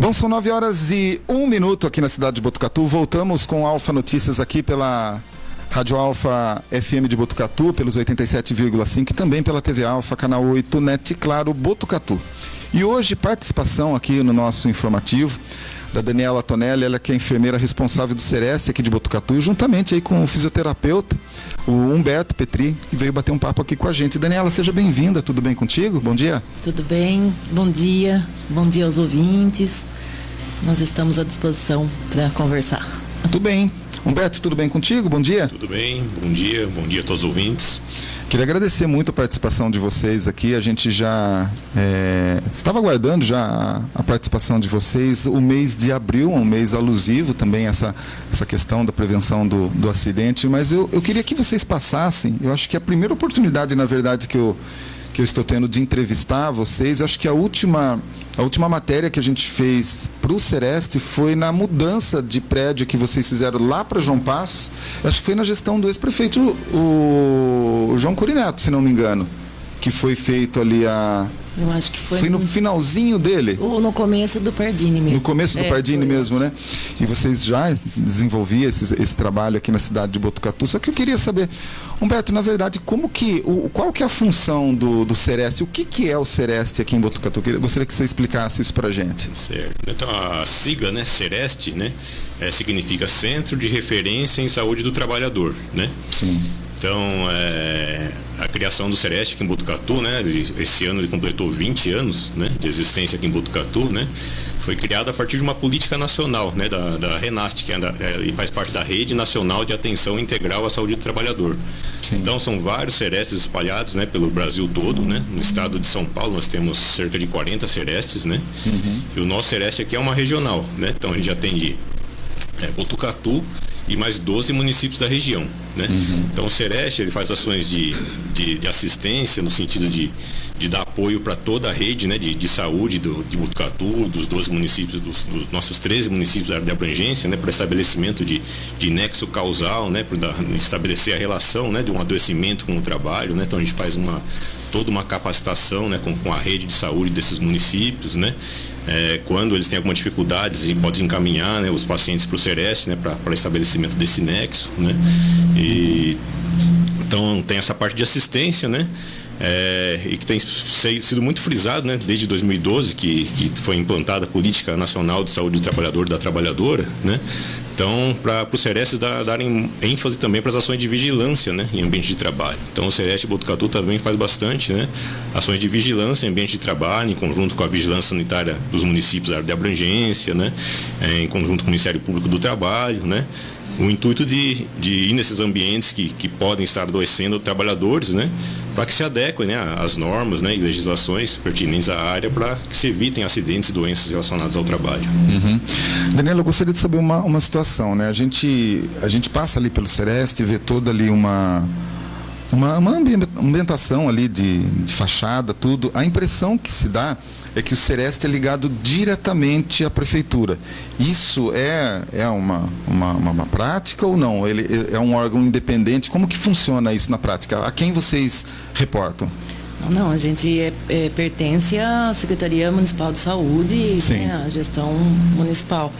Bom, são 9h01 aqui na cidade de Botucatu. Voltamos com Alfa Notícias aqui pela Rádio Alfa FM de Botucatu, pelos 87,5 e também pela TV Alfa, canal 8, NET Claro, Botucatu. E hoje, participação aqui no nosso informativo da Daniela Tonelli, ela que é a enfermeira responsável do Sereste aqui de Botucatu, juntamente aí com o fisioterapeuta, o Humberto Petri, que veio bater um papo aqui com a gente. Daniela, seja bem-vinda, tudo bem contigo? Bom dia. Tudo bem, bom dia aos ouvintes. Nós estamos à disposição para conversar. Tudo bem. Humberto, tudo bem contigo? Bom dia. Tudo bem, bom dia a todos os ouvintes. Queria agradecer muito a participação de vocês aqui. A gente já estava aguardando já a participação de vocês. O mês de abril, um mês alusivo também essa questão da prevenção do acidente. Mas eu queria que vocês passassem, eu acho que a primeira oportunidade, na verdade, que eu estou tendo de entrevistar vocês, eu acho que a última matéria que a gente fez para o Sereste foi na mudança de prédio que vocês fizeram lá para João Passos. Acho que foi na gestão do ex-prefeito, o João Curineto, se não me engano, que foi feito ali Eu acho que foi no finalzinho dele. Ou no começo do Pardini mesmo. No começo do Pardini mesmo, né? E vocês já desenvolviam esse trabalho aqui na cidade de Botucatu. Só que eu queria saber, Humberto, na verdade, qual que é a função do Sereste? O que é o Sereste aqui em Botucatu? Eu gostaria que você explicasse isso pra gente. Certo. Então, a sigla, né, Sereste, né, significa Centro de Referência em Saúde do Trabalhador, né? Sim. Então, a criação do Sereste aqui em Botucatu, né, esse ano ele completou 20 anos, né, de existência aqui em Botucatu, né, foi criada a partir de uma política nacional, né, da RENAST, que faz parte da Rede Nacional de Atenção Integral à Saúde do Trabalhador. Sim. Então, são vários Serestes espalhados, né, pelo Brasil todo, né. No estado de São Paulo nós temos cerca de 40 Serestes, né. Uhum. E o nosso Sereste aqui é uma regional, né, então a gente atende Botucatu e mais 12 municípios da região, né? Uhum. Então o Sereste ele faz ações de assistência no sentido de dar apoio para toda a rede, né, de saúde de Botucatu, dos 12 municípios, dos nossos 13 municípios da área de abrangência, né, para estabelecimento de nexo causal, né, para estabelecer a relação, né, de um adoecimento com o trabalho, né? Então a gente faz toda uma capacitação, né, com a rede de saúde desses municípios, né? Quando eles têm alguma dificuldade, a gente pode encaminhar, né, os pacientes para o Sereste, né, para estabelecimento desse nexo, né? Então tem essa parte de assistência, né? E que tem sido muito frisado, né, desde 2012 que foi implantada a Política Nacional de Saúde do Trabalhador e da Trabalhadora, né? Então, para os Serestes darem ênfase também para as ações de vigilância, né, em ambiente de trabalho. Então, o Sereste Botucatu também faz bastante, né, ações de vigilância em ambiente de trabalho, em conjunto com a vigilância sanitária dos municípios da área de abrangência, né, em conjunto com o Ministério Público do Trabalho, né, o intuito de ir nesses ambientes que podem estar adoecendo trabalhadores, né, para que se adequem, né, às normas, né, e legislações pertinentes à área para que se evitem acidentes e doenças relacionadas ao trabalho. Uhum. Daniela, eu gostaria de saber uma situação, né? A gente passa ali pelo Sereste e vê toda ali uma ambientação ali de fachada, tudo. A impressão que se dá é que o Sereste é ligado diretamente à prefeitura. Isso é uma prática ou não? Ele é um órgão independente? Como que funciona isso na prática? A quem vocês reportam? Não, a gente pertence à Secretaria Municipal de Saúde, né, à gestão municipal.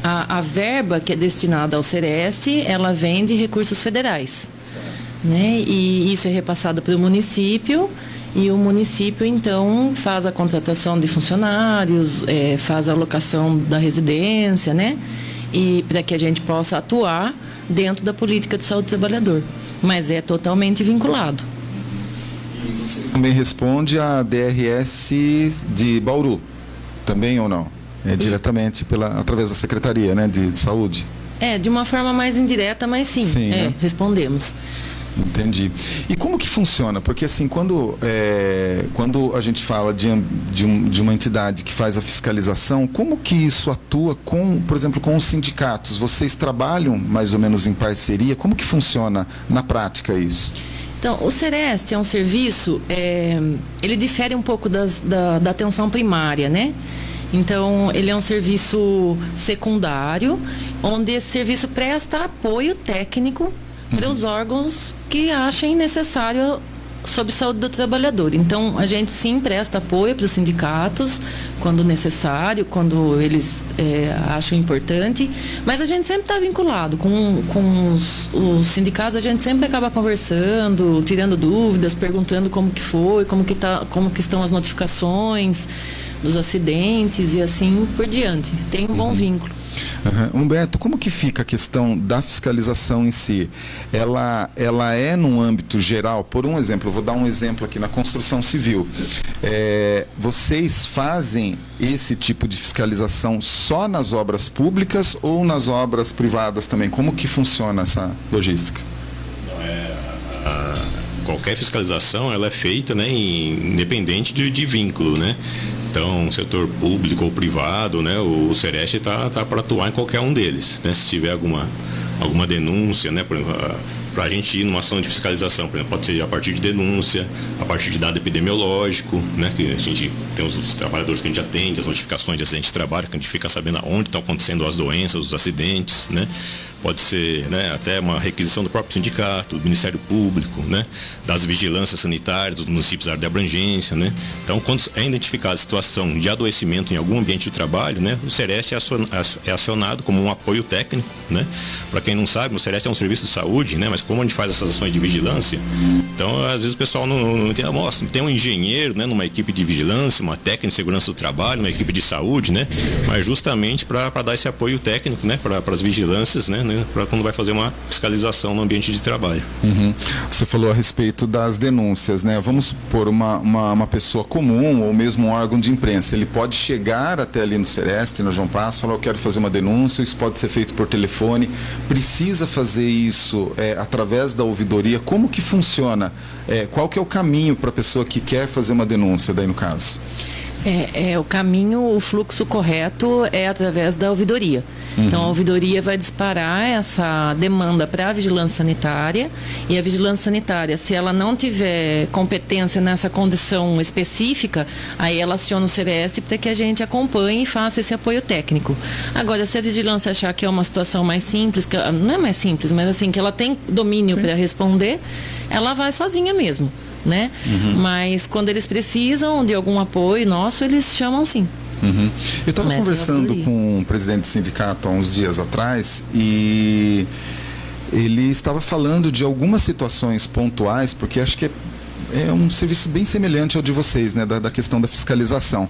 A verba que é destinada ao Sereste, ela vem de recursos federais, né? E isso é repassado para o município. E o município, então, faz a contratação de funcionários, faz a alocação da residência, né? E para que a gente possa atuar dentro da política de saúde do trabalhador. Mas é totalmente vinculado. E você também responde à DRS de Bauru, também ou não? Diretamente através da Secretaria, né, de Saúde? De uma forma mais indireta, mas sim, né? Respondemos. Entendi. E como que funciona? Porque assim, quando a gente fala de uma entidade que faz a fiscalização, como que isso atua por exemplo, com os sindicatos? Vocês trabalham mais ou menos em parceria? Como que funciona na prática isso? Então, o Sereste é um serviço, ele difere um pouco da atenção primária, né? Então, ele é um serviço secundário, onde esse serviço presta apoio técnico para os órgãos que achem necessário sobre saúde do trabalhador. Então, a gente sim presta apoio para os sindicatos, quando necessário, quando eles acham importante, mas a gente sempre está vinculado com os sindicatos, a gente sempre acaba conversando, tirando dúvidas, perguntando como que foi, como que estão as notificações dos acidentes e assim por diante. Tem um bom vínculo. Humberto, como que fica a questão da fiscalização em si? Ela é num âmbito geral? Por um exemplo, eu vou dar um exemplo aqui na construção civil. Vocês fazem esse tipo de fiscalização só nas obras públicas ou nas obras privadas também? Como que funciona essa logística? Qualquer fiscalização ela é feita, né, independente de vínculo, né? Então, setor público ou privado, né, o Sereste está para atuar em qualquer um deles, né? Se tiver alguma denúncia, né, por exemplo, para a gente ir numa ação de fiscalização, por exemplo, pode ser a partir de denúncia, a partir de dado epidemiológico, né, que a gente tem os trabalhadores que a gente atende, as notificações de acidente de trabalho, que a gente fica sabendo aonde estão acontecendo as doenças, os acidentes, né? Pode ser, né, até uma requisição do próprio sindicato, do Ministério Público, né, das vigilâncias sanitárias dos municípios da área de abrangência, né? Então, quando é identificada a situação de adoecimento em algum ambiente de trabalho, né, o Sereste é acionado como um apoio técnico, né? Para quem não sabe, o Sereste é um serviço de saúde, né, mas como a gente faz essas ações de vigilância, então às vezes o pessoal não entende, mostra, tem um engenheiro, né, numa equipe de vigilância, uma técnica de segurança do trabalho, uma equipe de saúde, né, mas justamente para dar esse apoio técnico, né, para as vigilâncias, né, para quando vai fazer uma fiscalização no ambiente de trabalho. Você falou a respeito das denúncias, né? Vamos supor uma pessoa comum ou mesmo um órgão de imprensa, ele pode chegar até ali no Sereste, no João Passo, falar, eu quero fazer uma denúncia, isso pode ser feito por telefone, precisa fazer isso através da ouvidoria, como que funciona? Qual que é o caminho para a pessoa que quer fazer uma denúncia daí no caso? O caminho, o fluxo correto é através da ouvidoria. Então, a ouvidoria vai disparar essa demanda para a vigilância sanitária, e a vigilância sanitária, se ela não tiver competência nessa condição específica, aí ela aciona o Sereste para que a gente acompanhe e faça esse apoio técnico. Agora, se a vigilância achar que é uma situação mais simples, não é mais simples, mas assim, que ela tem domínio para responder, ela vai sozinha mesmo, né? Mas quando eles precisam de algum apoio nosso, eles chamam sim. Eu estava conversando com um presidente do sindicato há uns dias atrás e ele estava falando de algumas situações pontuais, porque acho que é um serviço bem semelhante ao de vocês, né, da questão da fiscalização.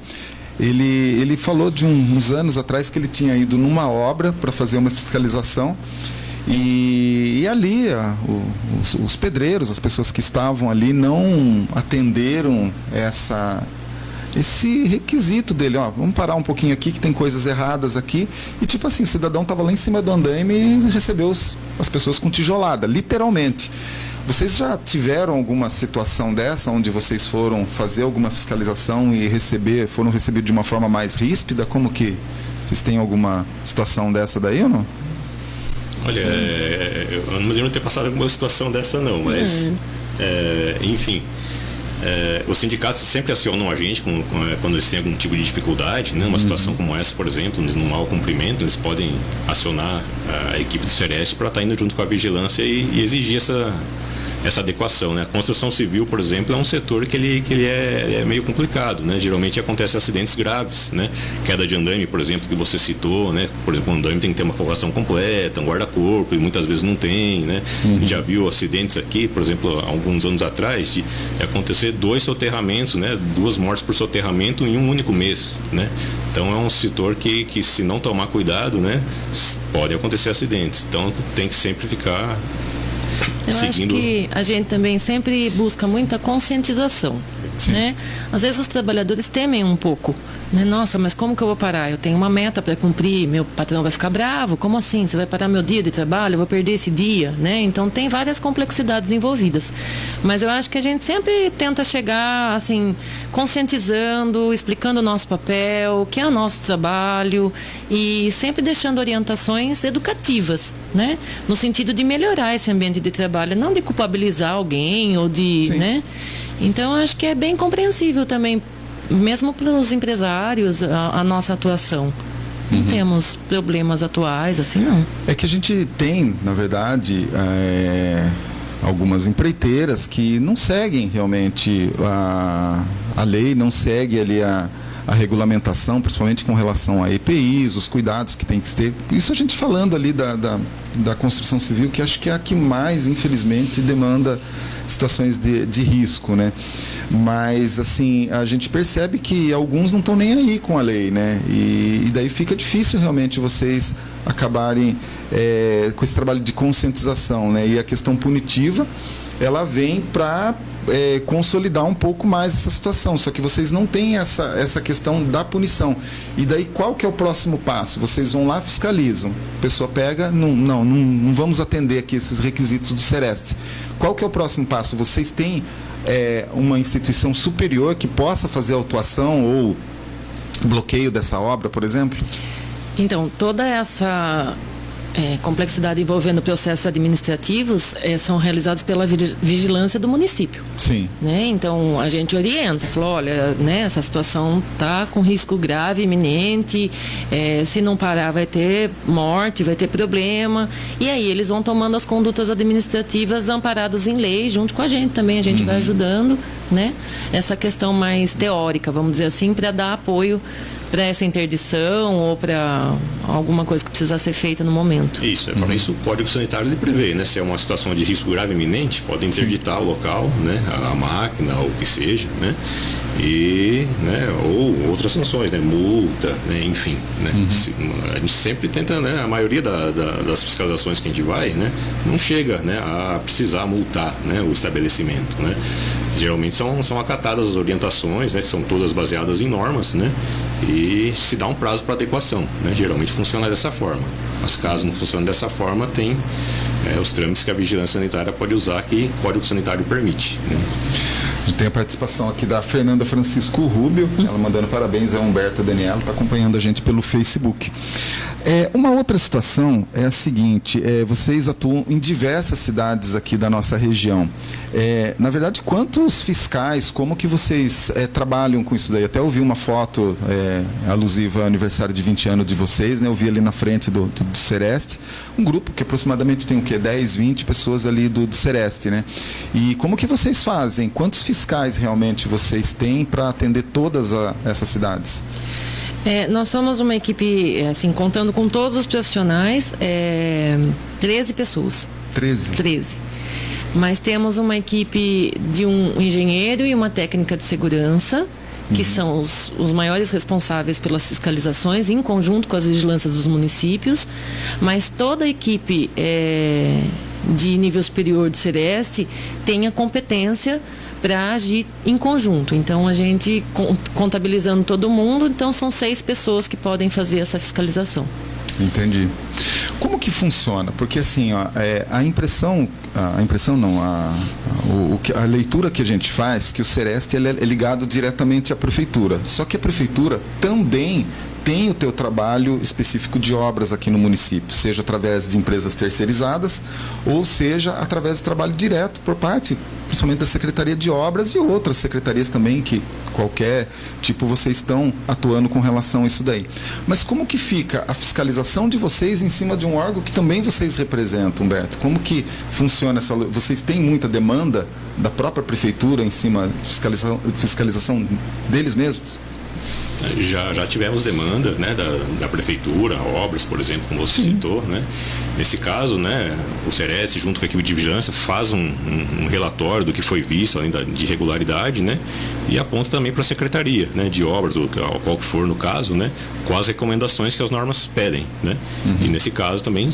Ele falou de uns anos atrás que ele tinha ido numa obra para fazer uma fiscalização e ali os pedreiros, as pessoas que estavam ali não atenderam esse requisito dele, vamos parar um pouquinho aqui que tem coisas erradas aqui, e tipo assim, o cidadão estava lá em cima do andaime e recebeu as pessoas com tijolada, literalmente. Vocês já tiveram alguma situação dessa, onde vocês foram fazer alguma fiscalização e foram recebidos de uma forma mais ríspida? Como que vocês têm alguma situação dessa daí ou não? Olha, eu não me lembro de ter passado alguma situação dessa não, mas enfim. Os sindicatos sempre acionam a gente quando eles têm algum tipo de dificuldade, né? Uma situação como essa, por exemplo, num mau cumprimento, eles podem acionar a equipe do Sereste para estar indo junto com a vigilância e exigir essa adequação, né? A construção civil, por exemplo, é um setor que ele é meio complicado, né? Geralmente acontecem acidentes graves, né? Queda de andaime, por exemplo, que você citou, né? Por exemplo, o andaime tem que ter uma forração completa, um guarda-corpo, e muitas vezes não tem, né? A gente já viu acidentes aqui, por exemplo, há alguns anos atrás, de acontecer 2 soterramentos, né? 2 mortes por soterramento em um único mês, né? Então é um setor que se não tomar cuidado, né? Pode acontecer acidentes. Então tem que sempre ficar seguindo. Acho que a gente também sempre busca muita conscientização, né? Às vezes os trabalhadores temem um pouco, né? Nossa, mas como que eu vou parar? Eu tenho uma meta para cumprir, meu patrão vai ficar bravo, como assim? Você vai parar meu dia de trabalho, eu vou perder esse dia, né? Então tem várias complexidades envolvidas, mas eu acho que a gente sempre tenta chegar assim, conscientizando, explicando o nosso papel, o que é o nosso trabalho, e sempre deixando orientações educativas, né? No sentido de melhorar esse ambiente de trabalho, não de culpabilizar alguém ou de, né? Então acho que é bem compreensível também, mesmo para os empresários, a nossa atuação. Não temos problemas atuais, assim não. É que a gente tem, na verdade, algumas empreiteiras que não seguem realmente a lei, não seguem ali a regulamentação, principalmente com relação a EPIs, os cuidados que tem que ter. Isso a gente falando ali da construção civil, que acho que é a que mais, infelizmente, demanda situações de risco, né? Mas, assim, a gente percebe que alguns não estão nem aí com a lei, né? E daí fica difícil realmente vocês acabarem com esse trabalho de conscientização, né? E a questão punitiva, ela vem para consolidar um pouco mais essa situação, só que vocês não têm essa questão da punição. E daí qual que é o próximo passo? Vocês vão lá, fiscalizam, a pessoa pega, não vamos atender aqui esses requisitos do Sereste. Qual que é o próximo passo? Vocês têm uma instituição superior que possa fazer autuação ou bloqueio dessa obra, por exemplo? Então, toda essa complexidade envolvendo processos administrativos são realizados pela vigilância do município. Sim. Né? Então, a gente orienta, falou, olha, né, essa situação está com risco grave, iminente, se não parar vai ter morte, vai ter problema, e aí eles vão tomando as condutas administrativas amparadas em lei, junto com a gente também, a gente vai ajudando, né, essa questão mais teórica, vamos dizer assim, para dar apoio para essa interdição ou para alguma coisa que precisa ser feita no momento. Isso, para isso o Código Sanitário ele prevê, né? Se é uma situação de risco grave iminente, pode interditar o local, né? A máquina ou o que seja, né? E, né? Ou outras sanções, né? Multa, né? Enfim, né? A gente sempre tenta, né? A maioria das fiscalizações que a gente vai, né? Não chega, né? A precisar multar, né? O estabelecimento, né? Geralmente são acatadas as orientações, né? Que são todas baseadas em normas, né? E se dá um prazo para adequação, né? Geralmente funciona dessa forma. Mas caso não funcione dessa forma, tem os trâmites que a vigilância sanitária pode usar, que o Código Sanitário permite, né? A gente tem a participação aqui da Fernanda Francisco Rubio, ela mandando parabéns a Humberto Daniela, está acompanhando a gente pelo Facebook. Uma outra situação é a seguinte, vocês atuam em diversas cidades aqui da nossa região. Na verdade, quantos fiscais, como que vocês trabalham com isso daí? Até eu vi uma foto alusiva ao aniversário de 20 anos de vocês, né? Eu vi ali na frente do Sereste, um grupo que aproximadamente tem o quê? 10, 20 pessoas ali do Sereste, né? E como que vocês fazem? Quantos fiscais realmente vocês têm para atender todas essas cidades? Nós somos uma equipe, assim, contando com todos os profissionais, 13 pessoas. 13. Mas temos uma equipe de um engenheiro e uma técnica de segurança, que são os maiores responsáveis pelas fiscalizações, em conjunto com as vigilâncias dos municípios, mas toda a equipe de nível superior do Sereste tem a competência para agir em conjunto. Então, a gente, contabilizando todo mundo, então são 6 pessoas que podem fazer essa fiscalização. Entendi. Como que funciona? Porque assim, ó, a leitura que a gente faz, que o Sereste ele é ligado diretamente à prefeitura. Só que a prefeitura também tem o teu trabalho específico de obras aqui no município, seja através de empresas terceirizadas, ou seja através de trabalho direto por parte, principalmente da Secretaria de Obras e outras secretarias também, que qualquer tipo vocês estão atuando com relação a isso daí. Mas como que fica a fiscalização de vocês em cima de um órgão que também vocês representam, Humberto? Como que funciona essa... Vocês têm muita demanda da própria prefeitura em cima de fiscalização deles mesmos? Já tivemos demanda, né, da prefeitura, obras, por exemplo, como você citou, né? Nesse caso, né, o Sereste, junto com a equipe de vigilância, faz um relatório do que foi visto, além de irregularidade, né? E aponta também para a Secretaria, né, de Obras, qual que for no caso, né? Com as recomendações que as normas pedem, né? E nesse caso também,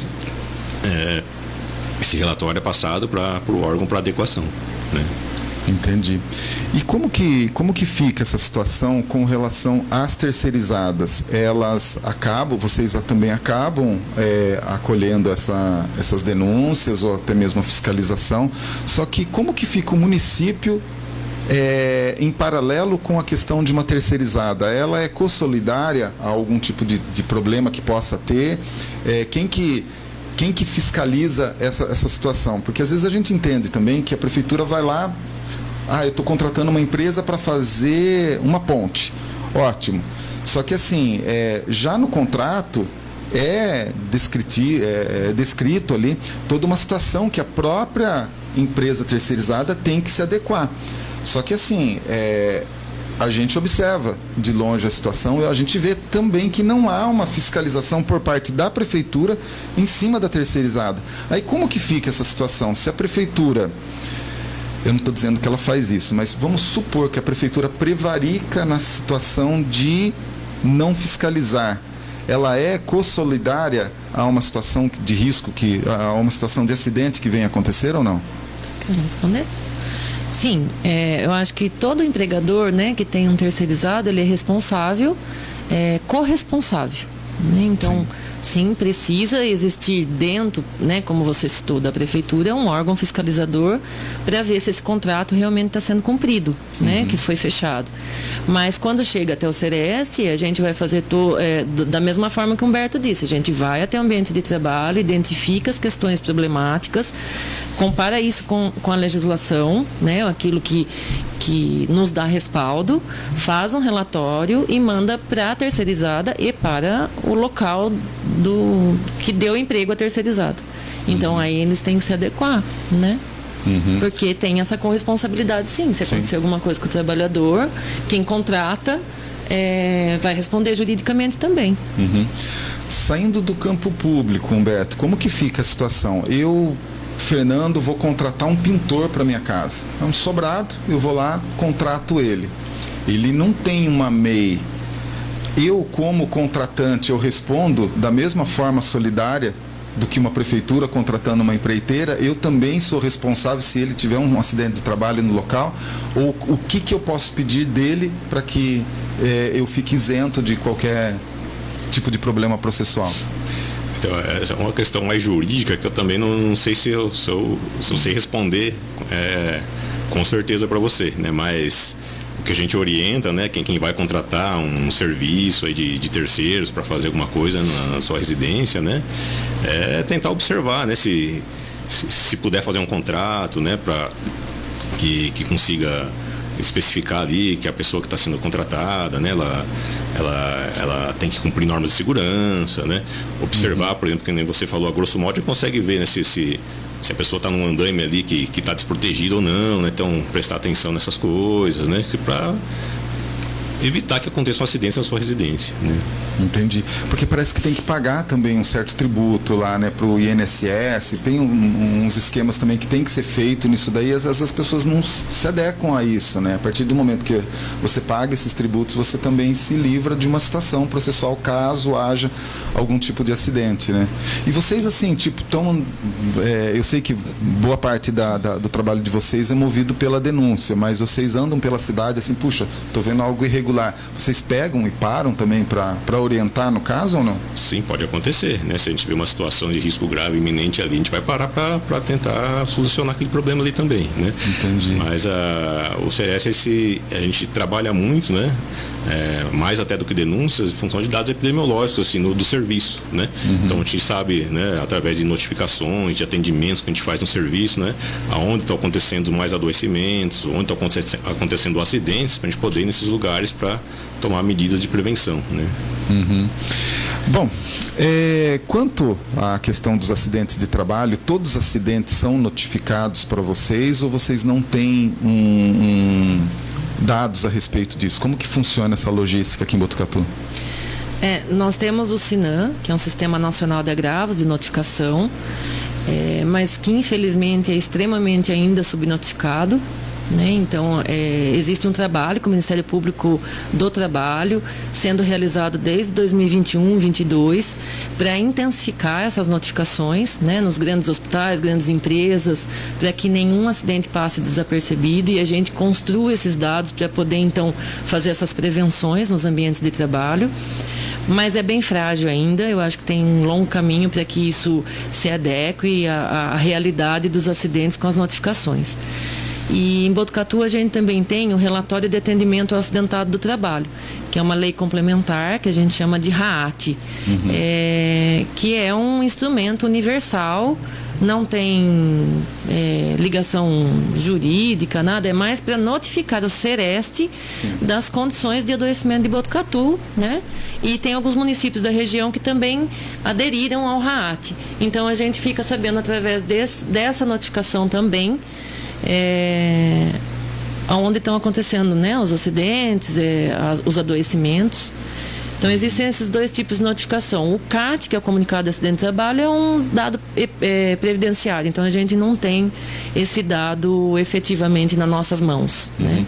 esse relatório é passado para o órgão para adequação, né? Entendi. E como que fica essa situação com relação às terceirizadas? Elas acabam, vocês também acabam acolhendo essas denúncias ou até mesmo a fiscalização, só que como que fica o município em paralelo com a questão de uma terceirizada? Ela é co-solidária a algum tipo de problema que possa ter? Quem que fiscaliza essa situação? Porque às vezes a gente entende também que a prefeitura vai lá, eu estou contratando uma empresa para fazer uma ponte. Ótimo. Só que assim, já no contrato é descrito ali toda uma situação que a própria empresa terceirizada tem que se adequar. Só que assim, a gente observa de longe a situação e a gente vê também que não há uma fiscalização por parte da prefeitura em cima da terceirizada. Aí como que fica essa situação? Se a prefeitura, eu não estou dizendo que ela faz isso, mas vamos supor que a prefeitura prevarica na situação de não fiscalizar, ela é co-solidária a uma situação de risco, a uma situação de acidente que venha acontecer ou não? Você quer responder? Sim, eu acho que todo empregador, né, que tem um terceirizado, ele é responsável, corresponsável, né? Então, sim, precisa existir dentro, né, como você citou, da prefeitura, um órgão fiscalizador para ver se esse contrato realmente está sendo cumprido, né, que foi fechado. Mas quando chega até o Sereste, a gente vai fazer da mesma forma que o Humberto disse, a gente vai até o ambiente de trabalho, identifica as questões problemáticas, compara isso com a legislação, né, aquilo que nos dá respaldo, faz um relatório e manda para a terceirizada e para o local que deu emprego à terceirizada. Então aí eles têm que se adequar, né? Porque tem essa corresponsabilidade, sim. Se acontecer alguma coisa com o trabalhador, quem contrata vai responder juridicamente também. Saindo do campo público, Humberto, como que fica a situação? Eu, Fernando, vou contratar um pintor para minha casa. É um sobrado, eu vou lá, contrato ele. Ele não tem uma MEI. Eu, como contratante, eu respondo da mesma forma solidária do que uma prefeitura contratando uma empreiteira. Eu também sou responsável se ele tiver um acidente de trabalho no local, ou o que eu posso pedir dele para que eu fique isento de qualquer tipo de problema processual. Então, essa é uma questão mais jurídica que eu também não sei se eu sei responder com certeza para você, né? Mas o que a gente orienta, né, quem vai contratar um serviço aí de terceiros para fazer alguma coisa na sua residência, né, é tentar observar, né, se puder fazer um contrato, né, para que consiga especificar ali que a pessoa que está sendo contratada, né, ela tem que cumprir normas de segurança, né, observar, por exemplo, que nem você falou, a grosso modo, consegue ver, né, se a pessoa está num andaime ali que está desprotegida ou não, né? Então, prestar atenção nessas coisas, né? Para evitar que aconteçam acidentes na sua residência, né? Entendi. Porque parece que tem que pagar também um certo tributo lá, né, para o INSS, tem uns esquemas também que tem que ser feito nisso daí, às vezes as pessoas não se adequam a isso, né? A partir do momento que você paga esses tributos, você também se livra de uma situação processual caso haja algum tipo de acidente, né? E vocês, assim, tipo, eu sei que boa parte do trabalho de vocês é movido pela denúncia, mas vocês andam pela cidade assim, puxa, tô vendo algo irregular. Vocês pegam e param também para orientar no caso ou não? Sim, pode acontecer, né? Se a gente vê uma situação de risco grave iminente ali, a gente vai parar para tentar solucionar aquele problema ali também, né? Entendi. Mas o CRS, a gente trabalha muito, né? Mais até do que denúncias, em função de dados epidemiológicos, assim, do serviço, né? Então a gente sabe, né, através de notificações, de atendimentos que a gente faz no serviço, né, aonde estão acontecendo mais adoecimentos, onde estão acontecendo acidentes, para a gente poder ir nesses lugares para tomar medidas de prevenção, né? Bom, quanto à questão dos acidentes de trabalho, todos os acidentes são notificados para vocês ou vocês não têm dados a respeito disso? Como que funciona essa logística aqui em Botucatu? Nós temos o SINAM, que é um Sistema Nacional de Agravos de Notificação, mas que infelizmente é extremamente ainda subnotificado, né? Então, existe um trabalho com o Ministério Público do Trabalho sendo realizado desde 2021, 2022 para intensificar essas notificações, né, nos grandes hospitais, grandes empresas, para que nenhum acidente passe desapercebido e a gente construa esses dados para poder então fazer essas prevenções nos ambientes de trabalho. Mas é bem frágil ainda, eu acho que tem um longo caminho para que isso se adeque à realidade dos acidentes com as notificações. E em Botucatu a gente também tem o relatório de atendimento ao acidentado do trabalho, que é uma lei complementar que a gente chama de RAAT, que é um instrumento universal, não tem ligação jurídica, nada, é mais para notificar o Sereste das condições de adoecimento de Botucatu, né? E tem alguns municípios da região que também aderiram ao RAAT. Então a gente fica sabendo através dessa notificação também onde estão acontecendo, né, os acidentes, os adoecimentos. Então, existem esses dois tipos de notificação. O CAT, que é o Comunicado de Acidente de Trabalho, é um dado previdenciário. Então, a gente não tem esse dado efetivamente nas nossas mãos. Né?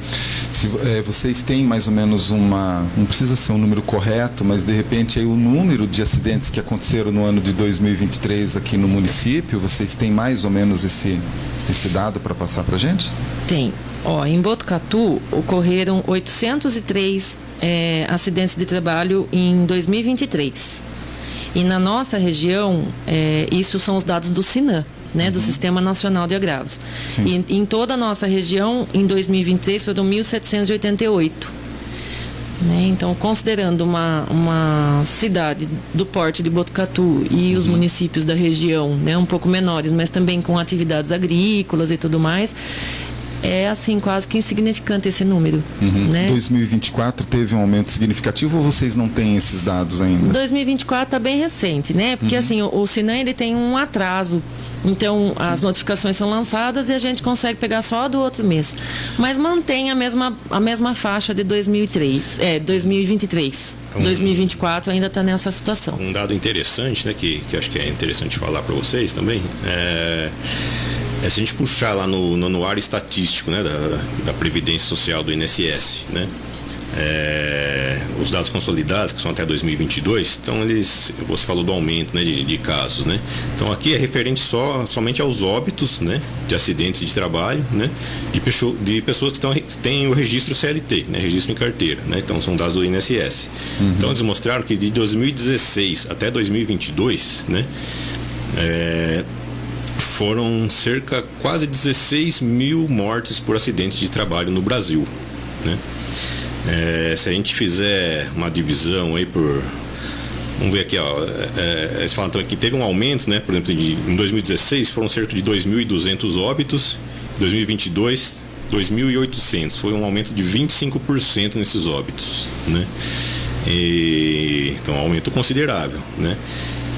Vocês têm mais ou menos não precisa ser um número correto, mas de repente aí o número de acidentes que aconteceram no ano de 2023 aqui no município, vocês têm mais ou menos esse dado para passar para a gente? Tem. Em Botucatu ocorreram 803 acidentes de trabalho em 2023. E na nossa região, isso são os dados do SINAM, né, do Sistema Nacional de Agravos. E em toda a nossa região, em 2023, foram 1.788. Né? Então, considerando uma cidade do porte de Botucatu e os municípios da região, né, um pouco menores, mas também com atividades agrícolas e tudo mais, é assim quase que insignificante esse número. Né? 2024 teve um aumento significativo ou vocês não têm esses dados ainda? 2024 está bem recente, né? Porque assim, o SINAM ele tem um atraso. Então, as notificações são lançadas e a gente consegue pegar só do outro mês. Mas mantém a mesma faixa de 2023. 2024 ainda está nessa situação. Um dado interessante, né, que acho que é interessante falar para vocês também, se a gente puxar lá no anuário estatístico, né, da Previdência Social do INSS, né, os dados consolidados, que são até 2022, então você falou do aumento, né, de casos, né? Então aqui é referente somente aos óbitos, né, de acidentes de trabalho, né, de pessoas que têm o registro CLT, né, registro em carteira, né? Então são dados do INSS. Então eles mostraram que de 2016 até 2022, né, foram quase 16 mil mortes por acidentes de trabalho no Brasil, né? Se a gente fizer uma divisão aí vamos ver aqui, eles falam então que teve um aumento, né? Por exemplo, em 2016 foram cerca de 2.200 óbitos, em 2022 2.800, foi um aumento de 25% nesses óbitos, né? Então, um aumento considerável, né?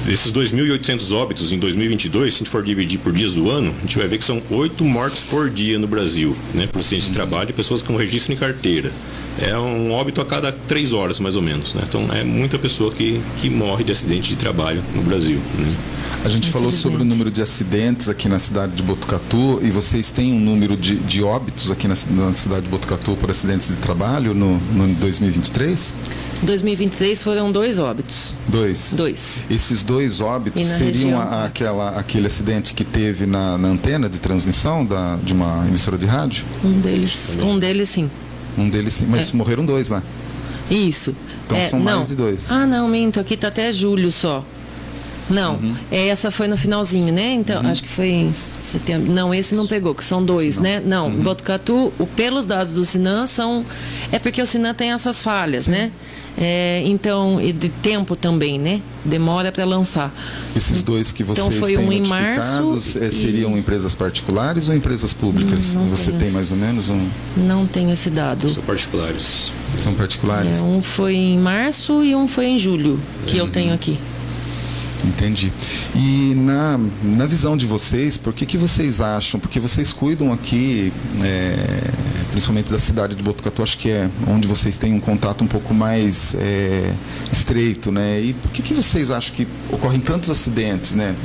Desses 2.800 óbitos em 2022, se a gente for dividir por dias do ano, a gente vai ver que são 8 mortes por dia no Brasil, né? Por acidentes de trabalho de pessoas com registro em carteira. É um óbito a cada 3 horas, mais ou menos, né? Então, é muita pessoa que morre de acidente de trabalho no Brasil, né? A gente falou sobre o número de acidentes aqui na cidade de Botucatu e vocês têm um número de óbitos aqui na cidade de Botucatu por acidentes de trabalho no 2023? Em 2023 foram 2 óbitos. 2? 2. Esses 2 óbitos seriam aquele acidente que teve na antena de transmissão de uma emissora de rádio? Um deles sim. Um deles sim, mas morreram 2 lá. Isso. Então são mais de 2. Ah, não, minto, aqui tá até julho só. Não, essa foi no finalzinho, né? Então, acho que foi em setembro. Não, esse não pegou, que são 2, né? Não, Botucatu, pelos dados do SINAM, é porque o SINAM tem essas falhas, né? Então, e de tempo também, né? Demora para lançar. Esses 2 que vocês foi têm em notificados março seriam empresas particulares ou empresas públicas? Você tem mais ou menos Não tenho esse dado. São particulares. São particulares? Um foi em março e um foi em julho, que eu tenho aqui. Entendi. E na visão de vocês, por que vocês acham, porque vocês cuidam aqui, principalmente da cidade de Botucatu, acho que é onde vocês têm um contato um pouco mais estreito, né? E por que vocês acham que ocorrem tantos acidentes, né?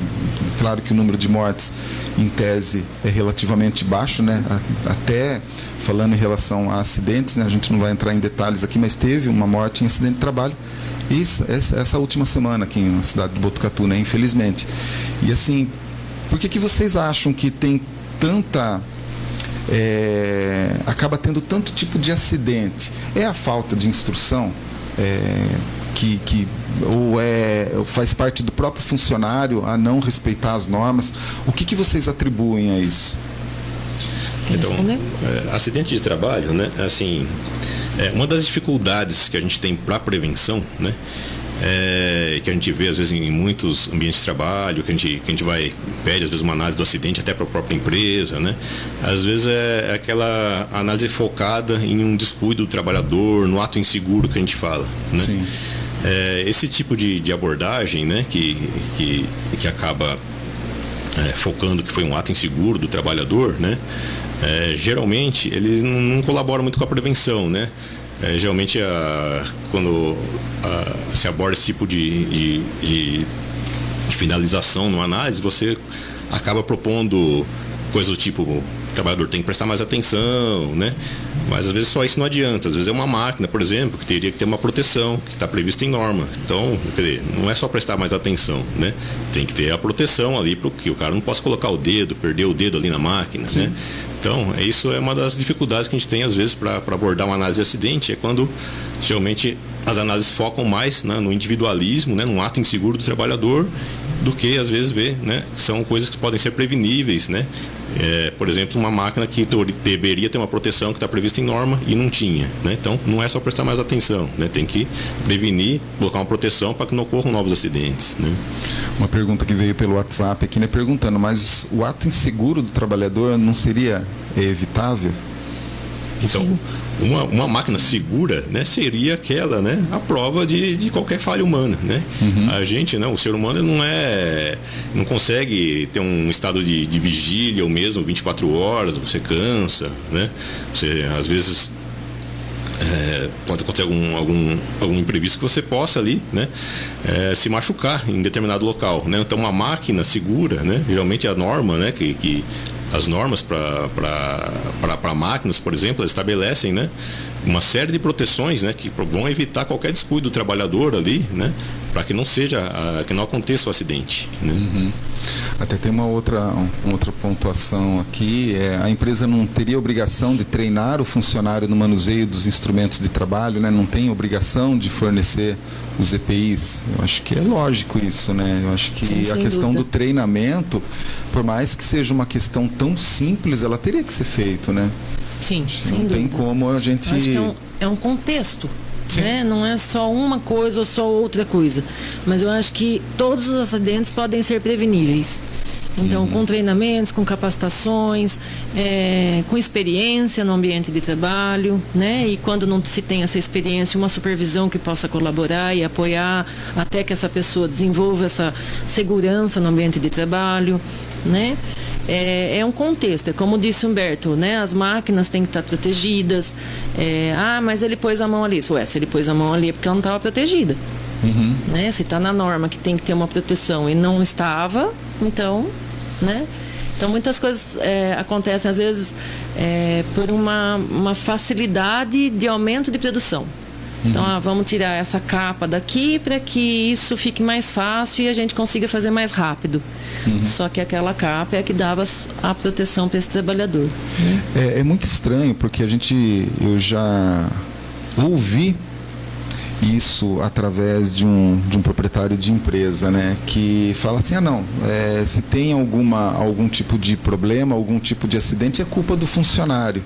Claro que o número de mortes, em tese, é relativamente baixo, né? Até falando em relação a acidentes, né? A gente não vai entrar em detalhes aqui, mas teve uma morte em acidente de trabalho. Essa última semana aqui na cidade de Botucatu, né? Infelizmente. E assim, por que vocês acham que tem tanta... acaba tendo tanto tipo de acidente? É a falta de instrução? Ou faz parte do próprio funcionário a não respeitar as normas? O que vocês atribuem a isso? Então, acidente de trabalho, né? Assim... uma das dificuldades que a gente tem para prevenção, né, que a gente vê às vezes em muitos ambientes de trabalho, que a gente pede às vezes uma análise do acidente até para a própria empresa, né, às vezes é aquela análise focada em um descuido do trabalhador, no ato inseguro que a gente fala, né. Sim. Esse tipo de abordagem, né, que acaba focando que foi um ato inseguro do trabalhador, né, geralmente eles não colaboram muito com a prevenção, né? Geralmente quando se aborda esse tipo de finalização numa análise, você acaba propondo coisas do tipo: o trabalhador tem que prestar mais atenção, né? Mas às vezes só isso não adianta. Às vezes é uma máquina, por exemplo, que teria que ter uma proteção, que está prevista em norma. Então, quer dizer, não é só prestar mais atenção, né? Tem que ter a proteção ali para que o cara não possa colocar o dedo, perder o dedo ali na máquina, né? Então, isso é uma das dificuldades que a gente tem às vezes para abordar uma análise de acidente, é quando geralmente as análises focam mais, né, no individualismo, né, num ato inseguro do trabalhador, do que às vezes ver, né, são coisas que podem ser preveníveis, né? Por exemplo, uma máquina que deveria ter uma proteção que está prevista em norma e não tinha, né? Então, não é só prestar mais atenção, né? Tem que prevenir, colocar uma proteção para que não ocorram novos acidentes, né? Uma pergunta que veio pelo WhatsApp aqui, né, perguntando: mas o ato inseguro do trabalhador não seria evitável? Então, uma máquina segura, né, seria aquela, né, a prova de qualquer falha humana, né? A gente, né, o ser humano não consegue ter um estado de vigília ou mesmo 24 horas, você cansa, né? Você às vezes pode acontecer algum imprevisto que você possa ali, né, se machucar em determinado local, né? Então, uma máquina segura, né, geralmente a norma, né, que as normas para máquinas, por exemplo, elas estabelecem, né, uma série de proteções, né, que vão evitar qualquer descuido do trabalhador ali, né, para que que não aconteça o acidente, né? Até tem uma outra pontuação aqui: a empresa não teria obrigação de treinar o funcionário no manuseio dos instrumentos de trabalho, né? Não tem obrigação de fornecer os EPIs. Eu acho que é lógico isso, né? Eu acho que Sim, a questão dúvida. do treinamento, por mais que seja uma questão tão simples, ela teria que ser feita, né? Sim, sem Não tem dúvida. como a gente... Eu acho que é um contexto, né? Não é só uma coisa ou só outra coisa. Mas eu acho que todos os acidentes podem ser preveníveis. Então, com treinamentos, com capacitações, com experiência no ambiente de trabalho, né? E quando não se tem essa experiência, uma supervisão que possa colaborar e apoiar até que essa pessoa desenvolva essa segurança no ambiente de trabalho, né? É um contexto, é como disse Humberto, né? As máquinas têm que estar protegidas. Mas ele pôs a mão ali. Se ele pôs a mão ali é porque ela não estava protegida. Né? Se está na norma que tem que ter uma proteção e não estava, então, né? Então, muitas coisas acontecem, às vezes, por uma facilidade de aumento de produção. Então, vamos tirar essa capa daqui para que isso fique mais fácil e a gente consiga fazer mais rápido. Só que aquela capa é a que dava a proteção para esse trabalhador. É muito estranho, porque eu já ouvi isso através de um proprietário de empresa, né, que fala assim: se tem algum tipo de problema, algum tipo de acidente, é culpa do funcionário.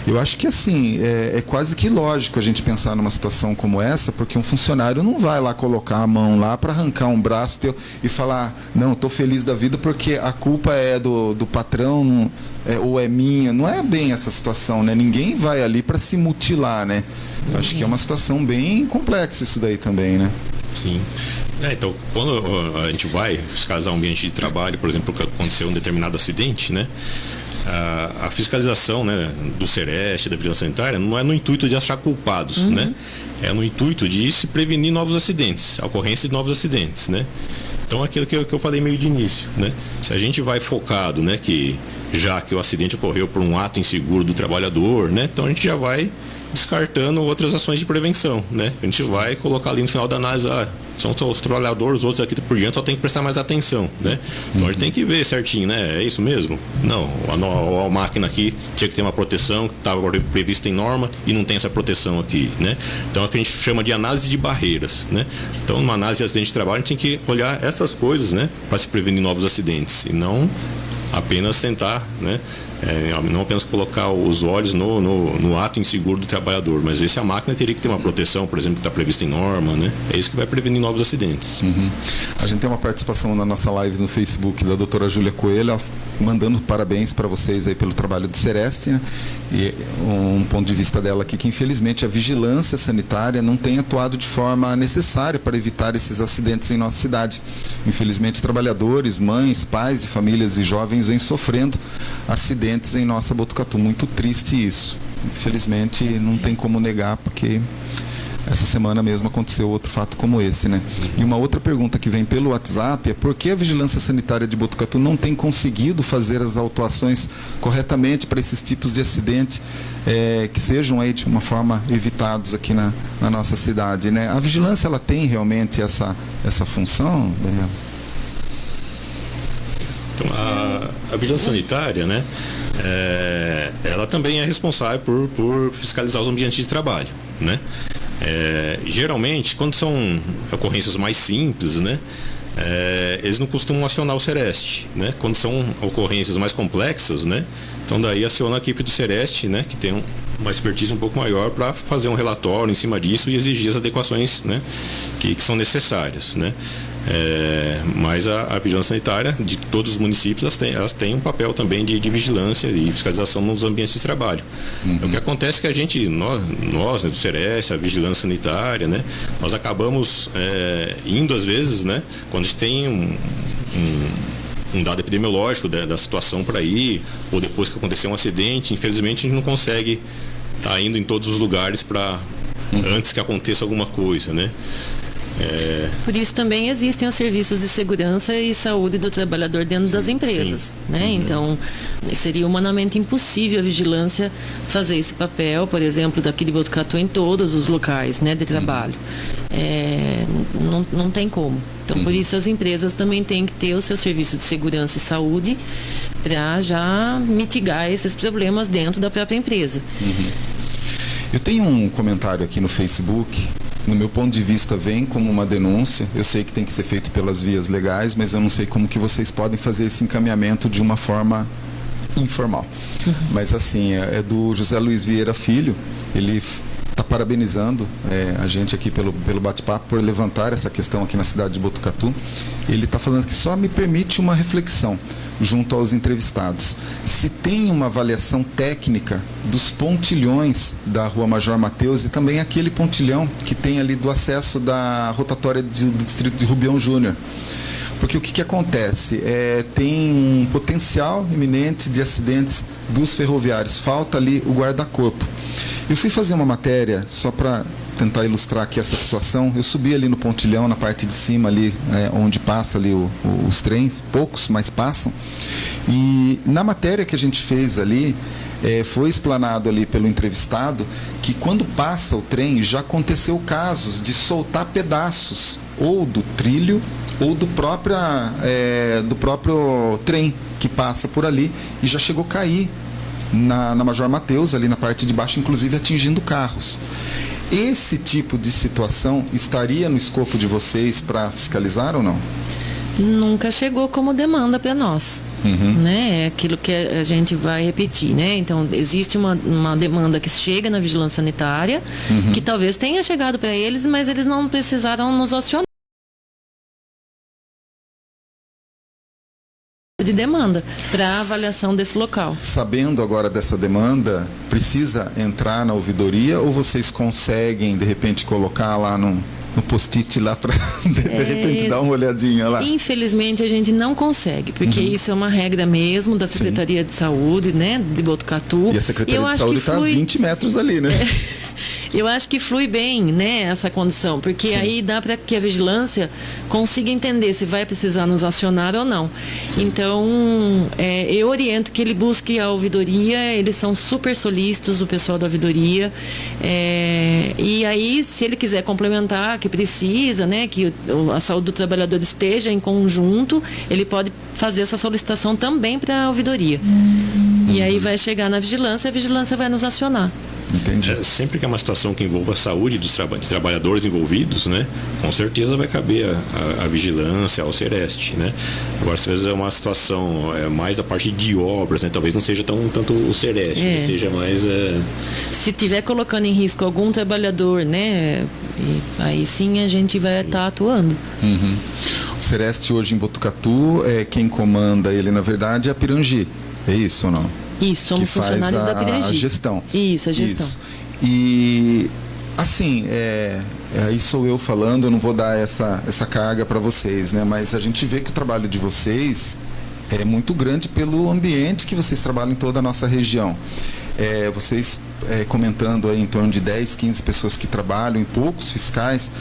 Eu acho que assim, é quase que lógico a gente pensar numa situação como essa, porque um funcionário não vai lá colocar a mão lá para arrancar um braço teu e falar: não, estou feliz da vida porque a culpa é do patrão, ou é minha. Não é bem essa situação, né? Ninguém vai ali para se mutilar, né? Eu acho que é uma situação bem complexa isso daí também, né? Sim. Então, quando a gente vai fiscalizar um ambiente de trabalho, por exemplo, que aconteceu um determinado acidente, né? A fiscalização, né, do Sereste, da Vigilância Sanitária, não é no intuito de achar culpados, né? É no intuito de se prevenir novos acidentes, a ocorrência de novos acidentes, né? Então, aquilo que eu falei meio de início, né? Se a gente vai focado, né, já que o acidente ocorreu por um ato inseguro do trabalhador, né? Então, a gente já vai descartando outras ações de prevenção, né? A gente vai colocar ali no final da análise: são só os trabalhadores, os outros aqui por diante só tem que prestar mais atenção, né? Então a gente tem que ver certinho, né? É isso mesmo? Não, a máquina aqui tinha que ter uma proteção que estava prevista em norma e não tem essa proteção aqui, né? Então é o que a gente chama de análise de barreiras, né? Então, numa análise de acidente de trabalho, a gente tem que olhar essas coisas, né, para se prevenir novos acidentes e não apenas tentar, né, não apenas colocar os olhos no ato inseguro do trabalhador, mas ver se a máquina teria que ter uma proteção, por exemplo, que está prevista em norma, né? É isso que vai prevenir novos acidentes. A gente tem uma participação na nossa live no Facebook da doutora Júlia Coelho, mandando parabéns para vocês aí pelo trabalho do Sereste, né? E um ponto de vista dela aqui, que infelizmente a vigilância sanitária não tem atuado de forma necessária para evitar esses acidentes em nossa cidade. Infelizmente, trabalhadores, mães, pais e famílias e jovens vêm sofrendo acidentes acidentes em nossa Botucatu. Muito triste isso. Infelizmente, não tem como negar, porque essa semana mesmo aconteceu outro fato como esse, né? E uma outra pergunta que vem pelo WhatsApp é por que a Vigilância Sanitária de Botucatu não tem conseguido fazer as autuações corretamente para esses tipos de acidente que sejam aí de uma forma evitados aqui na nossa cidade, né? A vigilância, ela tem realmente essa função, Daniel? Então, a vigilância sanitária, né, ela também é responsável por fiscalizar os ambientes de trabalho, né? Geralmente, quando são ocorrências mais simples, né, eles não costumam acionar o Sereste, né? Quando são ocorrências mais complexas, né, então daí aciona a equipe do Sereste, né, que tem uma expertise um pouco maior para fazer um relatório em cima disso e exigir as adequações, né, que são necessárias, né? Mas a vigilância sanitária de todos os municípios, elas têm um papel também de vigilância e fiscalização nos ambientes de trabalho. O que acontece é que a gente, nós né, do Sereste, a vigilância sanitária, né, nós acabamos indo às vezes, né, quando a gente tem um dado epidemiológico da situação para ir, ou depois que aconteceu um acidente, infelizmente a gente não consegue estar indo em todos os lugares antes que aconteça alguma coisa, né? Por isso também existem os serviços de segurança e saúde do trabalhador dentro das empresas, né? Então, seria humanamente impossível a vigilância fazer esse papel, por exemplo, daqui de Botucatu em todos os locais, né, de trabalho. Não tem como. Então, por isso as empresas também têm que ter o seu serviço de segurança e saúde para já mitigar esses problemas dentro da própria empresa. Eu tenho um comentário aqui no Facebook. No meu ponto de vista, vem como uma denúncia. Eu sei que tem que ser feito pelas vias legais, mas eu não sei como que vocês podem fazer esse encaminhamento de uma forma informal. Mas assim, é do José Luiz Vieira Filho. Ele está parabenizando a gente aqui pelo bate-papo, por levantar essa questão aqui na cidade de Botucatu. Ele está falando que só me permite uma reflexão junto aos entrevistados. Se tem uma avaliação técnica dos pontilhões da Rua Major Mateus e também aquele pontilhão que tem ali do acesso da rotatória do distrito de Rubião Júnior. Porque o que acontece? Tem um potencial iminente de acidentes dos ferroviários. Falta ali o guarda-corpo. Eu fui fazer uma matéria só para tentar ilustrar aqui essa situação. Eu subi ali no pontilhão, na parte de cima ali, onde passa ali os trens, poucos, mas passam. E na matéria que a gente fez ali, foi explanado ali pelo entrevistado que quando passa o trem já aconteceu casos de soltar pedaços ou do trilho ou do próprio trem que passa por ali e já chegou a cair na Major Mateus, ali na parte de baixo, inclusive atingindo carros. Esse tipo de situação estaria no escopo de vocês para fiscalizar ou não? Nunca chegou como demanda para nós, né? É aquilo que a gente vai repetir, né? Então, existe uma demanda que chega na vigilância sanitária, que talvez tenha chegado para eles, mas eles não precisaram nos acionar de demanda para avaliação desse local. Sabendo agora dessa demanda, precisa entrar na ouvidoria ou vocês conseguem, de repente, colocar lá no post-it lá para de repente dar uma olhadinha lá? Infelizmente a gente não consegue, porque isso é uma regra mesmo da Secretaria de Saúde, né, de Botucatu. E a Secretaria de Saúde está a 20 metros dali, né? Eu acho que flui bem, né, essa condição, porque aí dá para que a vigilância consiga entender se vai precisar nos acionar ou não. Então, eu oriento que ele busque a ouvidoria, eles são super solícitos, o pessoal da ouvidoria, e aí, se ele quiser complementar, que precisa, né, que a saúde do trabalhador esteja em conjunto, ele pode fazer essa solicitação também para a ouvidoria. E aí vai chegar na vigilância, a vigilância vai nos acionar. Entendi. Sempre que é uma situação que envolva a saúde de trabalhadores envolvidos, né, com certeza vai caber a vigilância ao Sereste, né? Agora, às vezes é uma situação mais da parte de obras, né? Talvez não seja tanto o Sereste, seja mais... Se tiver colocando em risco algum trabalhador, né, aí sim a gente vai estar atuando. O Sereste hoje em Botucatu, quem comanda ele, na verdade, é a Pirangi. É isso ou não? Isso, somos funcionários da Pirangi. A gestão. Isso, a gestão. Isso. E, assim, aí sou eu falando, eu não vou dar essa carga para vocês, né? Mas a gente vê que o trabalho de vocês é muito grande pelo ambiente que vocês trabalham em toda a nossa região. Vocês comentando aí em torno de 10, 15 pessoas que trabalham, em poucos fiscais,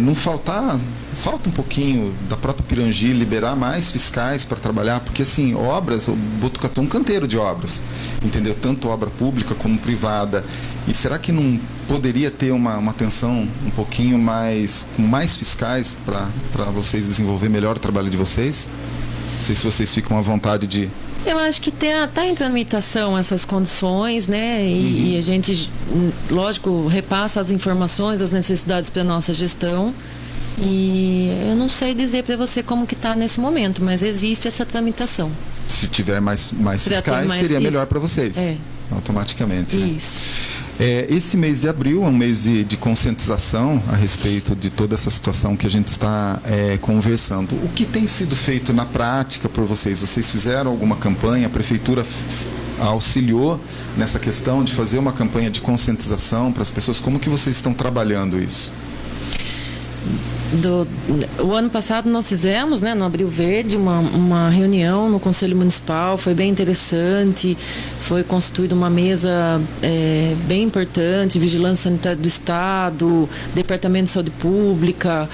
não falta um pouquinho da própria Pirangi liberar mais fiscais para trabalhar, porque assim, obras, o Botucatu é um canteiro de obras, entendeu? Tanto obra pública como privada. E será que não poderia ter uma atenção um pouquinho mais, com mais fiscais para vocês desenvolver melhor o trabalho de vocês? Não sei se vocês ficam à vontade de... Eu acho que está em tramitação essas condições, né? E a gente, lógico, repassa as informações, as necessidades para a nossa gestão. E eu não sei dizer para você como que está nesse momento, mas existe essa tramitação. Se tiver mais fiscais, seria melhor para vocês. Automaticamente. Isso. Né? Esse mês de abril é um mês de conscientização a respeito de toda essa situação que a gente está conversando. O que tem sido feito na prática por vocês? Vocês fizeram alguma campanha? A prefeitura auxiliou nessa questão de fazer uma campanha de conscientização para as pessoas? Como que vocês estão trabalhando isso? O ano passado nós fizemos, né, no Abril Verde, uma reunião no Conselho Municipal, foi bem interessante, foi constituída uma mesa bem importante, Vigilância Sanitária do Estado, Departamento de Saúde Pública,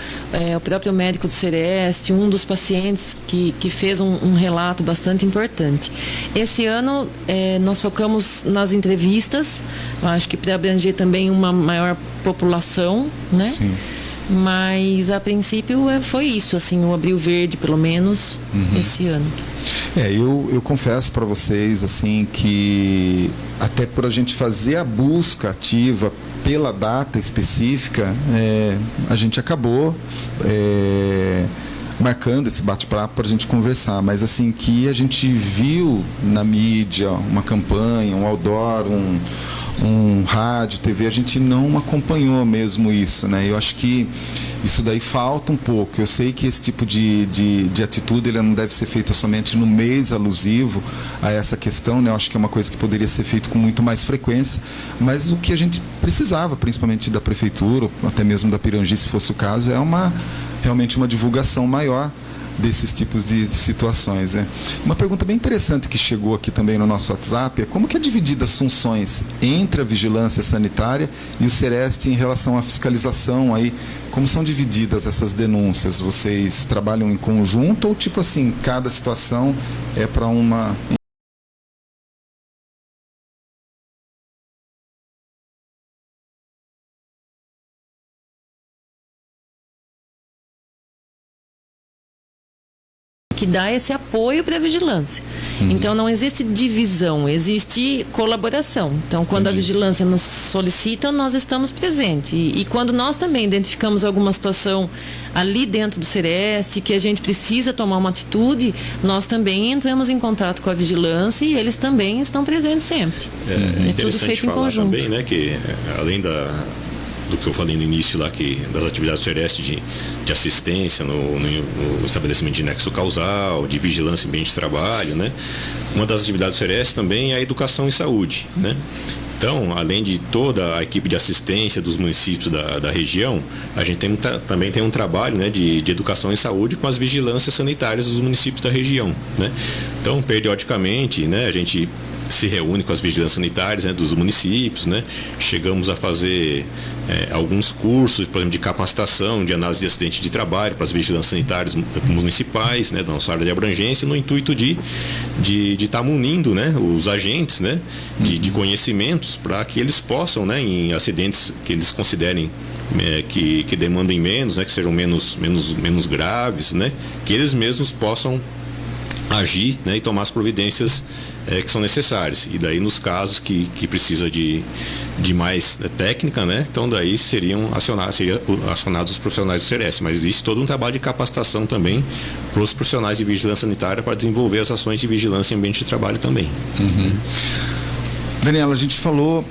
o próprio médico do Sereste, um dos pacientes que fez um relato bastante importante. Esse ano nós focamos nas entrevistas, acho que para abranger também uma maior população, né? Sim. Mas a princípio foi isso, assim, o Abril Verde, pelo menos, esse ano. Eu confesso para vocês, assim, que até por a gente fazer a busca ativa pela data específica, a gente acabou marcando esse bate-papo para a gente conversar, mas assim, que a gente viu na mídia uma campanha, um outdoor, um rádio, TV, a gente não acompanhou mesmo isso, né? Eu acho que isso daí falta um pouco. Eu sei que esse tipo de atitude ele não deve ser feita somente no mês alusivo a essa questão, né? Eu acho que é uma coisa que poderia ser feita com muito mais frequência, mas o que a gente precisava, principalmente da prefeitura, ou até mesmo da Pirangi, se fosse o caso, realmente uma divulgação maior desses tipos de situações. Né? Uma pergunta bem interessante que chegou aqui também no nosso WhatsApp é como que é dividida as funções entre a vigilância sanitária e o Sereste em relação à fiscalização aí, como são divididas essas denúncias? Vocês trabalham em conjunto ou tipo assim, cada situação é para uma... Que dá esse apoio para a vigilância. Então não existe divisão, existe colaboração. Então quando a vigilância nos solicita, nós estamos presentes. E quando nós também identificamos alguma situação ali dentro do Sereste, que a gente precisa tomar uma atitude, nós também entramos em contato com a vigilância e eles também estão presentes sempre. É tudo feito em conjunto. Também, né, que além do que eu falei no início lá, que das atividades do Sereste de assistência no estabelecimento de nexo causal, de vigilância em ambiente de trabalho, né? Uma das atividades do Sereste também é a educação em saúde, né? Então, além de toda a equipe de assistência dos municípios da região, a gente também tem um trabalho, né, de educação em saúde com as vigilâncias sanitárias dos municípios da região, né? Então, periodicamente, né, a gente se reúne com as vigilâncias sanitárias, né, dos municípios, né? Chegamos a fazer alguns cursos, por exemplo, de capacitação, de análise de acidente de trabalho para as vigilâncias sanitárias municipais, né, da nossa área de abrangência, no intuito de estar munindo, né, os agentes, né, de conhecimentos para que eles possam, né, em acidentes que eles considerem que demandem menos, né, que sejam menos graves, né, que eles mesmos possam agir, né, e tomar as providências que são necessárias. E daí nos casos que precisa de mais técnica, né, então daí seriam acionados os profissionais do Sereste, mas existe todo um trabalho de capacitação também para os profissionais de vigilância sanitária para desenvolver as ações de vigilância em ambiente de trabalho também. Daniela, a gente falou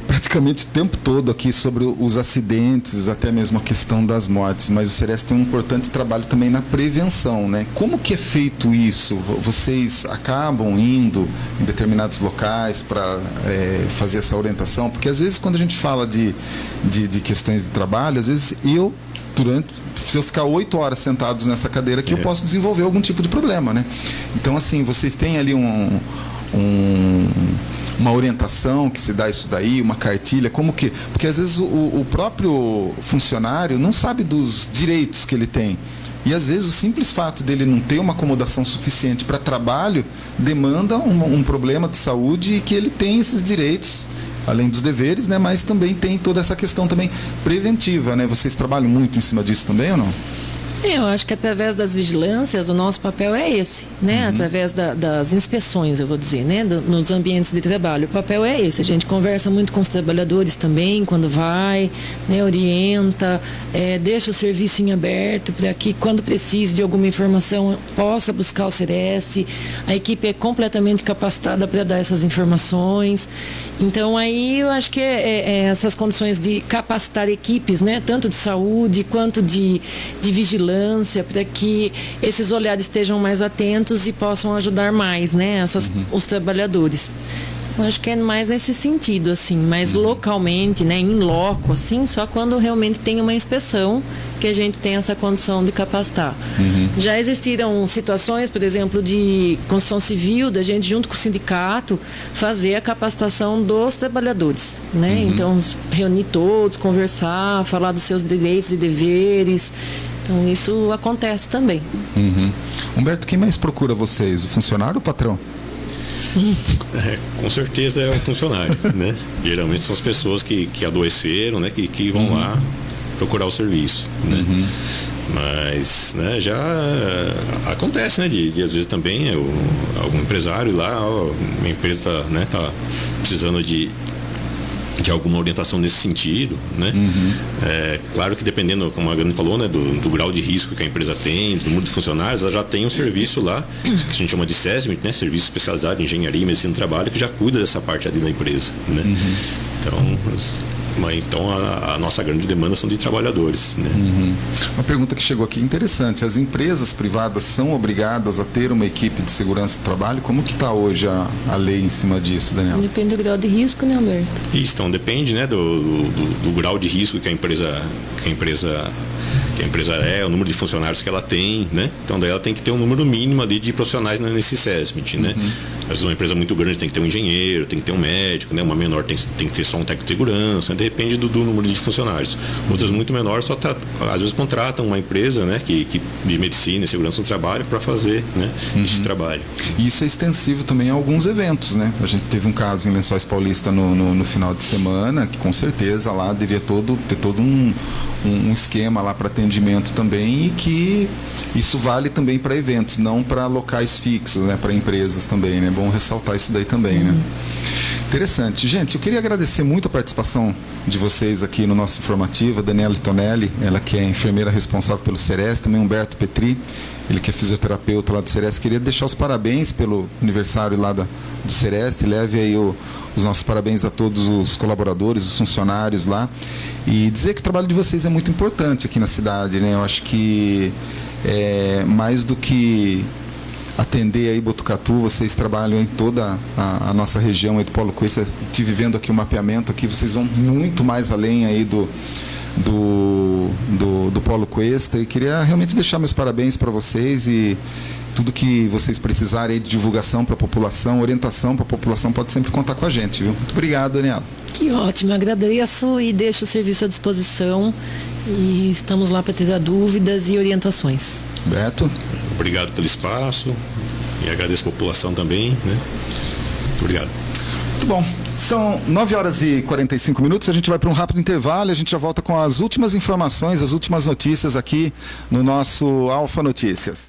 praticamente o tempo todo aqui sobre os acidentes, até mesmo a questão das mortes, mas o Sereste tem um importante trabalho também na prevenção, né? Como que é feito isso? Vocês acabam indo em determinados locais para fazer essa orientação? Porque às vezes quando a gente fala de questões de trabalho, às vezes eu se eu ficar 8 horas sentados nessa cadeira aqui, eu posso desenvolver algum tipo de problema, né? Então, assim, vocês têm ali uma orientação que se dá isso daí, uma cartilha, como que... Porque às vezes o próprio funcionário não sabe dos direitos que ele tem. E às vezes o simples fato dele não ter uma acomodação suficiente para trabalho demanda um problema de saúde e que ele tem esses direitos, além dos deveres, né? Mas também tem toda essa questão também preventiva, né? Vocês trabalham muito em cima disso também ou não? Eu acho que através das vigilâncias o nosso papel é esse, né? Através das inspeções, eu vou dizer, né? Nos ambientes de trabalho, o papel é esse. A gente conversa muito com os trabalhadores também, quando vai, né? Orienta, deixa o serviço em aberto para que quando precise de alguma informação possa buscar o CEREST. A equipe é completamente capacitada para dar essas informações. Então aí eu acho que essas condições de capacitar equipes, né? Tanto de saúde quanto de vigilância, para que esses olhares estejam mais atentos e possam ajudar mais, né, os trabalhadores. Eu acho que é mais nesse sentido, assim, mas localmente, né, em loco, assim, só quando realmente tem uma inspeção que a gente tem essa condição de capacitar. Já existiram situações, por exemplo, de construção civil, da gente junto com o sindicato fazer a capacitação dos trabalhadores, né? Então, reunir todos, conversar, falar dos seus direitos e deveres. Então, isso acontece também. Humberto, quem mais procura vocês? O funcionário ou o patrão? Com certeza é o funcionário, né? Geralmente são as pessoas que adoeceram, né? Que vão lá procurar o serviço, né? Mas, né, já acontece, né? De às vezes também algum empresário lá, uma empresa tá precisando de alguma orientação nesse sentido, né? Claro que dependendo, como a Grande falou, né, do grau de risco que a empresa tem, do número de funcionários, ela já tem um serviço lá, que a gente chama de SESMIT, né? Serviço especializado em engenharia e medicina do trabalho, que já cuida dessa parte ali da empresa, né? Então a nossa grande demanda são de trabalhadores, né? Uma pergunta que chegou aqui interessante: as empresas privadas são obrigadas a ter uma equipe de segurança do trabalho? Como que está hoje a lei em cima disso, Daniel? Depende do grau de risco, né, Humberto? Isso, então depende, né, do grau de risco que a empresa o número de funcionários que ela tem, né? Então daí ela tem que ter um número mínimo ali de profissionais nesse SESMIT, né? Às vezes uma empresa muito grande tem que ter um engenheiro, tem que ter um médico, né? Uma menor tem que ter só um técnico de segurança, né? Depende do número de funcionários. Outras muito menores às vezes contratam uma empresa, né? De medicina e segurança do trabalho para fazer, né? Esse trabalho. E isso é extensivo também a alguns eventos, né? A gente teve um caso em Lençóis Paulista no final de semana, que com certeza lá devia ter todo um esquema lá para atendimento também, e que isso vale também para eventos, não para locais fixos, né? Para empresas também, né? Bom ressaltar isso daí também, né? Interessante. Gente, eu queria agradecer muito a participação de vocês aqui no nosso informativo. A Daniela Tonelli, ela que é enfermeira responsável pelo CEREST, também Humberto Petri, ele que é fisioterapeuta lá do CEREST. Queria deixar os parabéns pelo aniversário lá do CEREST. Leve aí os nossos parabéns a todos os colaboradores, os funcionários lá, e dizer que o trabalho de vocês é muito importante aqui na cidade, né? Eu acho que mais do que atender aí Botucatu, vocês trabalham em toda a nossa região aí do Polo Cuesta. Estive vendo aqui o mapeamento aqui, vocês vão muito mais além aí do Polo Cuesta, e queria realmente deixar meus parabéns para vocês, e tudo que vocês precisarem aí de divulgação para a população, orientação para a população, pode sempre contar com a gente, viu? Muito obrigado, Daniela. Que ótimo, agradeço e deixo o serviço à disposição, e estamos lá para tirar dúvidas e orientações. Beto? Obrigado pelo espaço e agradeço a população também, né? Obrigado. Muito bom. São 9h45, a gente vai para um rápido intervalo e a gente já volta com as últimas informações, as últimas notícias aqui no nosso Alfa Notícias.